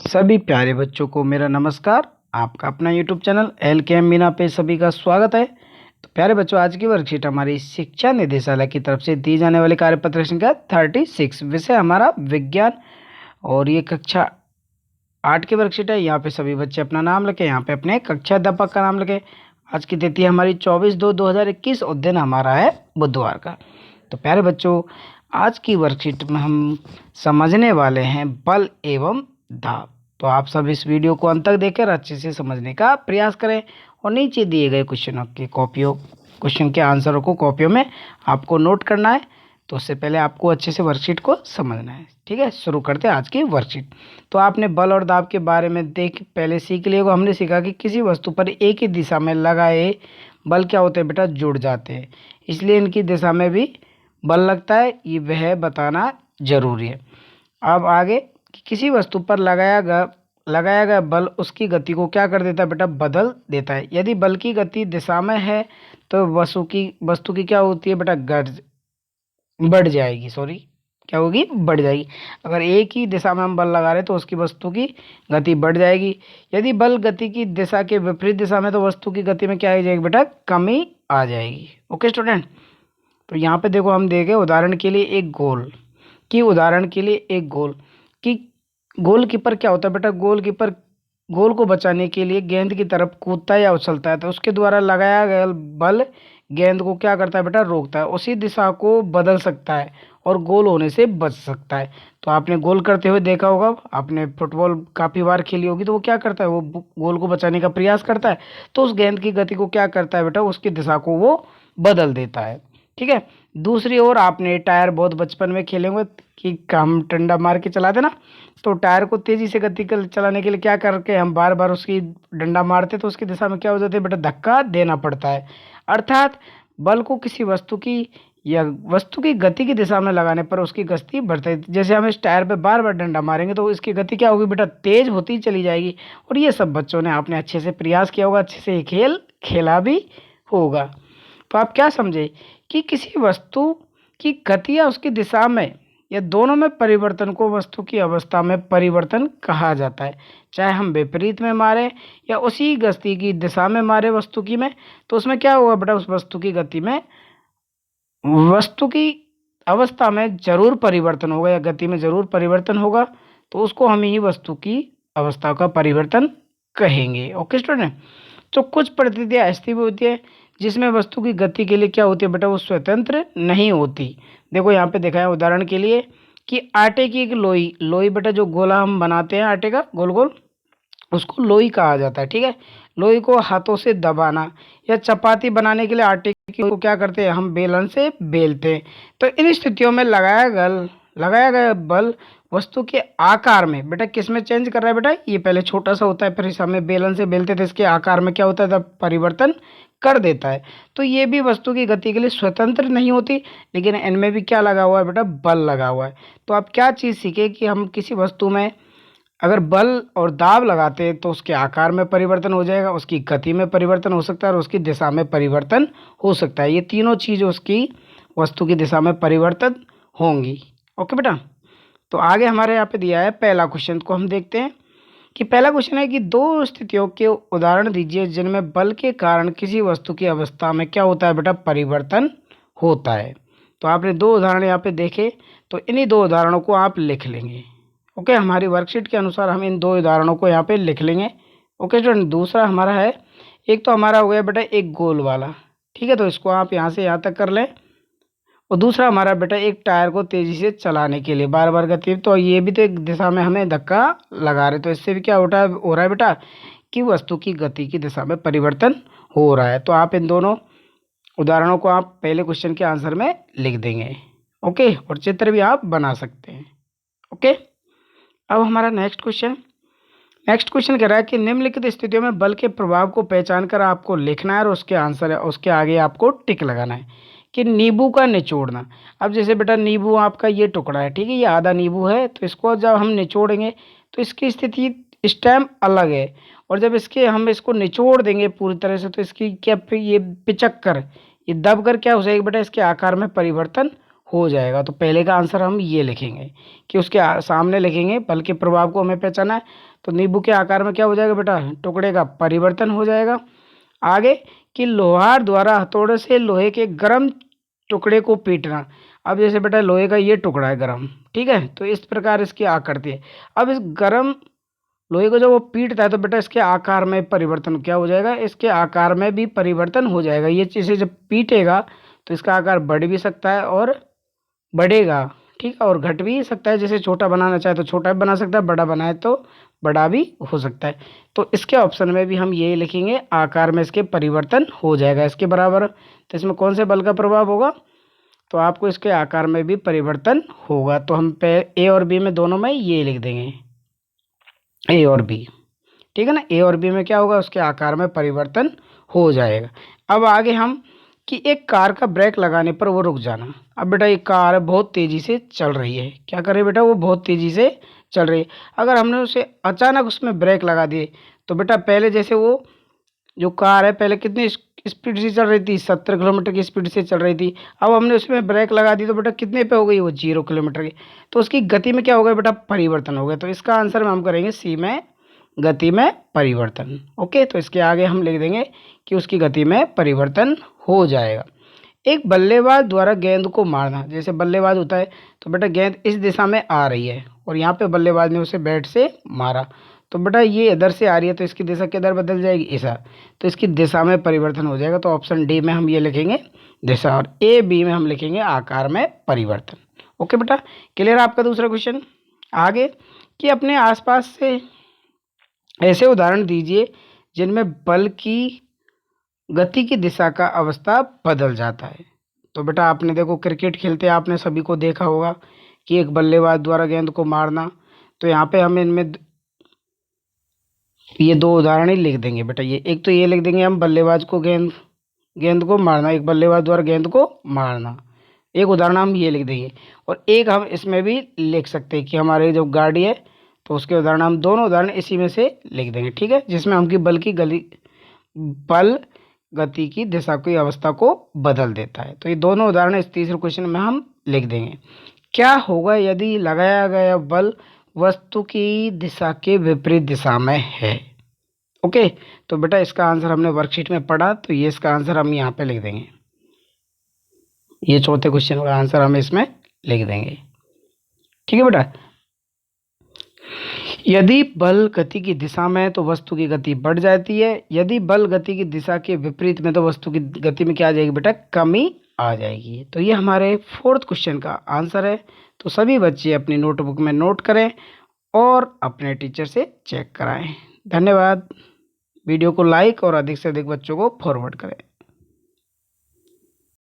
सभी प्यारे बच्चों को मेरा नमस्कार। आपका अपना यूट्यूब चैनल LKM मीना पे सभी का स्वागत है। तो प्यारे बच्चों, आज की वर्कशीट हमारी शिक्षा निदेशालय की तरफ से दी जाने वाली कार्यपत्र संख्या 36, विषय हमारा विज्ञान, और ये कक्षा 8 की वर्कशीट है। यहाँ पे सभी बच्चे अपना नाम लिखे, यहाँ पे अपने कक्षा अध्यापक का नाम लिखे। आज की तिथि हमारी 24/2/2021 और दिन हमारा है बुधवार का। तो प्यारे बच्चों, आज की वर्कशीट में हम समझने वाले हैं बल एवं दाब। तो आप सब इस वीडियो को अंत तक देखकर अच्छे से समझने का प्रयास करें और नीचे दिए गए क्वेश्चन के आंसरों को कॉपियों में आपको नोट करना है। तो उससे पहले आपको अच्छे से वर्कशीट को समझना है। ठीक है, शुरू करते हैं आज की वर्कशीट। तो आपने बल और दाब के बारे में पहले सीख लिया होगा। हमने सीखा कि किसी वस्तु पर एक ही दिशा में लगाए बल क्या होते हैं बेटा, जुड़ जाते हैं, इसलिए इनकी दिशा में भी बल लगता है, ये वह बताना जरूरी है। अब आगे कि किसी वस्तु पर लगाया गया बल उसकी गति को क्या कर देता है बेटा, बदल देता है। यदि बल की गति दिशा में है तो वस्तु की क्या होती है बेटा, बढ़ जाएगी। क्या होगी, बढ़ जाएगी। अगर एक ही दिशा में हम बल लगा रहे हैं तो उसकी वस्तु की गति बढ़ जाएगी। यदि बल गति की दिशा के विपरीत दिशा में तो वस्तु की गति में क्या आ जाएगी बेटा, कमी आ जाएगी। ओके स्टूडेंट, तो यहाँ पे देखो हम देखें उदाहरण के लिए एक गोलकीपर क्या होता है बेटा, गोलकीपर गोल को बचाने के लिए गेंद की तरफ कूदता है या उछलता है तो उसके द्वारा लगाया गया बल गेंद को क्या करता है बेटा, रोकता है, उसी दिशा को बदल सकता है और गोल होने से बच सकता है। तो आपने गोल करते हुए देखा होगा, आपने फुटबॉल काफ़ी बार खेली होगी, तो वो क्या करता है, वो गोल को बचाने का प्रयास करता है तो उस गेंद की गति को क्या करता है बेटा, उसकी दिशा को वो बदल देता है। ठीक है, दूसरी ओर आपने टायर बहुत बचपन में खेले होंगे कि हम डंडा मार के चलाते ना, तो टायर को तेजी से गति चलाने के लिए क्या करके हम बार बार उसकी डंडा मारते तो उसकी दिशा में क्या हो जाती है बेटा, धक्का देना पड़ता है। अर्थात बल को किसी वस्तु की गति की दिशा में लगाने पर उसकी गति बढ़ती है। जैसे हम इस टायर पे बार बार डंडा मारेंगे तो इसकी गति क्या होगी बेटा, तेज होती चली जाएगी। और ये सब बच्चों ने आपने अच्छे से प्रयास किया होगा, अच्छे से ये खेल खेला भी होगा। तो आप क्या समझे कि किसी वस्तु की गति या उसकी दिशा में या दोनों में परिवर्तन को वस्तु की अवस्था में परिवर्तन कहा जाता है। चाहे हम विपरीत में मारे या उसी गति की दिशा में मारे वस्तु की में, तो उसमें क्या होगा बेटा, उस वस्तु की गति में, वस्तु की अवस्था में जरूर परिवर्तन होगा या गति में जरूर परिवर्तन होगा, तो उसको हम ही वस्तु की अवस्था का परिवर्तन कहेंगे। ओके स्टूडेंट, तो कुछ परिस्थितियाँ ऐसी भी होती है जिसमें वस्तु की गति के लिए क्या होती है बेटा, वो स्वतंत्र नहीं होती। देखो यहाँ पे देखा है उदाहरण के लिए कि आटे की एक लोई बेटा, जो गोला हम बनाते हैं आटे का गोल गोल, उसको लोई कहा जाता है। ठीक है, लोई को हाथों से दबाना, या चपाती बनाने के लिए आटे को क्या करते हैं, हम बेलन से बेलते हैं। तो इन स्थितियों में लगाया गया बल वस्तु के आकार में बेटा किस में चेंज कर रहा है बेटा, ये पहले छोटा सा होता है, फिर इस हमें बेलन से बेलते थे, इसके आकार में क्या होता है, तब परिवर्तन कर देता है। तो ये भी वस्तु की गति के लिए स्वतंत्र नहीं होती, लेकिन इनमें भी क्या लगा हुआ है बेटा, बल लगा हुआ है। तो आप क्या चीज़ सीखे कि हम किसी वस्तु में अगर बल और दाब लगाते हैं तो उसके आकार में परिवर्तन हो जाएगा, उसकी गति में परिवर्तन हो सकता है और उसकी दिशा में परिवर्तन हो सकता है। ये तीनों चीज़ उसकी वस्तु की दिशा में परिवर्तन होंगी। ओके बेटा, तो आगे हमारे यहाँ पे दिया है पहला क्वेश्चन को हम देखते हैं कि पहला क्वेश्चन है कि दो स्थितियों के उदाहरण दीजिए जिनमें बल के कारण किसी वस्तु की अवस्था में क्या होता है बेटा, परिवर्तन होता है। तो आपने दो उदाहरण यहाँ पे देखे, तो इन्हीं दो उदाहरणों को आप लिख लेंगे। ओके, हमारी वर्कशीट के अनुसार हम इन दो उदाहरणों को यहाँ पे लिख लेंगे। ओके स्टूडेंट, दूसरा हमारा है, एक तो हमारा हो गया बेटा एक गोल वाला, ठीक है, तो इसको आप यहाँ से यहाँ तक कर लें। और दूसरा हमारा बेटा एक टायर को तेज़ी से चलाने के लिए बार बार गति, तो ये भी तो एक दिशा में हमें धक्का लगा रहे, तो इससे भी क्या हो रहा है बेटा कि वस्तु की गति की दिशा में परिवर्तन हो रहा है। तो आप इन दोनों उदाहरणों को आप पहले क्वेश्चन के आंसर में लिख देंगे। ओके, और चित्र भी आप बना सकते हैं। ओके, अब हमारा नेक्स्ट क्वेश्चन कह रहा है कि निम्नलिखित स्थितियों में बल के प्रभाव को पहचान कर आपको लिखना है और उसके आगे आपको टिक लगाना है कि नींबू का निचोड़ना। अब जैसे बेटा नींबू आपका ये टुकड़ा है, ठीक है, ये आधा नींबू है, तो इसको जब हम निचोड़ेंगे तो इसकी स्थिति इस टाइम अलग है, और जब हम इसको निचोड़ देंगे पूरी तरह से तो इसकी क्या ये पिचक कर, ये दब कर क्या हो जाएगी बेटा, इसके आकार में परिवर्तन हो जाएगा। तो पहले का आंसर हम ये लिखेंगे कि उसके सामने लिखेंगे बल के प्रभाव को हमें पहचाना है। तो नींबू के आकार में क्या हो जाएगा बेटा, टुकड़े का परिवर्तन हो जाएगा। आगे कि लोहार द्वारा हथौड़े से लोहे के गर्म टुकड़े को पीटना। अब जैसे बेटा लोहे का ये टुकड़ा है गर्म, ठीक है, तो इस प्रकार इसकी आकृति है। अब इस गर्म लोहे को जब वो पीटता है तो बेटा इसके आकार में परिवर्तन क्या हो जाएगा, इसके आकार में भी परिवर्तन हो जाएगा। ये चीज़ें जब पीटेगा तो इसका आकार बढ़ भी सकता है और बढ़ेगा, ठीक है, और घट भी सकता है। जैसे छोटा बनाना चाहे तो छोटा भी बना सकता है, बड़ा बनाए तो बड़ा भी हो सकता है। तो इसके ऑप्शन में भी हम ये लिखेंगे, आकार में इसके परिवर्तन हो जाएगा इसके बराबर। तो इसमें कौन से बल का प्रभाव होगा, तो आपको इसके आकार में भी परिवर्तन होगा। तो हम पे ए और बी में दोनों में ये लिख देंगे, ए और बी, ठीक है ना। ए और बी में क्या होगा, उसके आकार में परिवर्तन हो जाएगा। अब आगे हम कि एक कार का ब्रेक लगाने पर वो रुक जाना। अब बेटा एक कार बहुत तेज़ी से चल रही है, क्या करे बेटा, वो बहुत तेज़ी से चल रही है। अगर हमने उसे अचानक उसमें ब्रेक लगा दिए तो बेटा पहले जैसे वो जो कार है पहले कितनी स्पीड से चल रही थी, 70 किलोमीटर की स्पीड से चल रही थी। अब हमने उसमें ब्रेक लगा दी तो बेटा कितने पे हो गई, वो 0 किलोमीटर की। तो उसकी गति में क्या हो गया बेटा, परिवर्तन हो गया। तो इसका आंसर में हम करेंगे सी में, गति में परिवर्तन। ओके, तो इसके आगे हम लिख देंगे कि उसकी गति में परिवर्तन हो जाएगा। एक बल्लेबाज द्वारा गेंद को मारना। जैसे बल्लेबाज होता है तो बेटा गेंद इस दिशा में आ रही है और यहाँ पे बल्लेबाज ने उसे बैट से मारा, तो बेटा ये इधर से आ रही है तो इसकी दिशा किधर बदल जाएगी, ऐसा, तो इसकी दिशा में परिवर्तन हो जाएगा। तो ऑप्शन डी में हम ये लिखेंगे दिशा, और ए बी में हम लिखेंगे आकार में परिवर्तन। ओके बेटा, क्लियर आपका दूसरा क्वेश्चन। आगे कि अपने आसपास से ऐसे उदाहरण दीजिए जिनमें बल की गति की दिशा का अवस्था बदल जाता है। तो बेटा आपने देखो क्रिकेट खेलते आपने सभी को देखा होगा कि एक बल्लेबाज द्वारा गेंद को मारना। तो यहाँ पे हम इनमें ये दो उदाहरण ही लिख देंगे बेटा। ये एक तो ये लिख देंगे हम बल्लेबाज को गेंद को मारना, एक बल्लेबाज द्वारा गेंद को मारना, एक उदाहरण हम ये लिख देंगे। और एक हम इसमें भी लिख सकते हैं कि हमारे जो गाड़ी है तो उसके उदाहरण, हम दोनों उदाहरण इसी में से लिख देंगे, ठीक है, जिसमें हमकी बल गति की दिशा की अवस्था को बदल देता है। तो ये दोनों उदाहरण इस तीसरे क्वेश्चन में हम लिख देंगे। क्या होगा यदि लगाया गया बल वस्तु की दिशा के विपरीत दिशा में है। ओके, तो बेटा इसका आंसर हमने वर्कशीट में पढ़ा, तो ये इसका आंसर हम यहाँ पे लिख देंगे। ये चौथे क्वेश्चन का आंसर हम इसमें लिख देंगे, ठीक है बेटा। यदि बल गति की दिशा में तो वस्तु की गति बढ़ जाती है, यदि बल गति की दिशा के विपरीत में तो वस्तु की गति में क्या आ जाएगी बेटा, कमी आ जाएगी। तो ये हमारे फोर्थ क्वेश्चन का आंसर है। तो सभी बच्चे अपनी नोटबुक में नोट करें और अपने टीचर से चेक कराएं। धन्यवाद। वीडियो को लाइक और अधिक से अधिक बच्चों को फॉरवर्ड करें।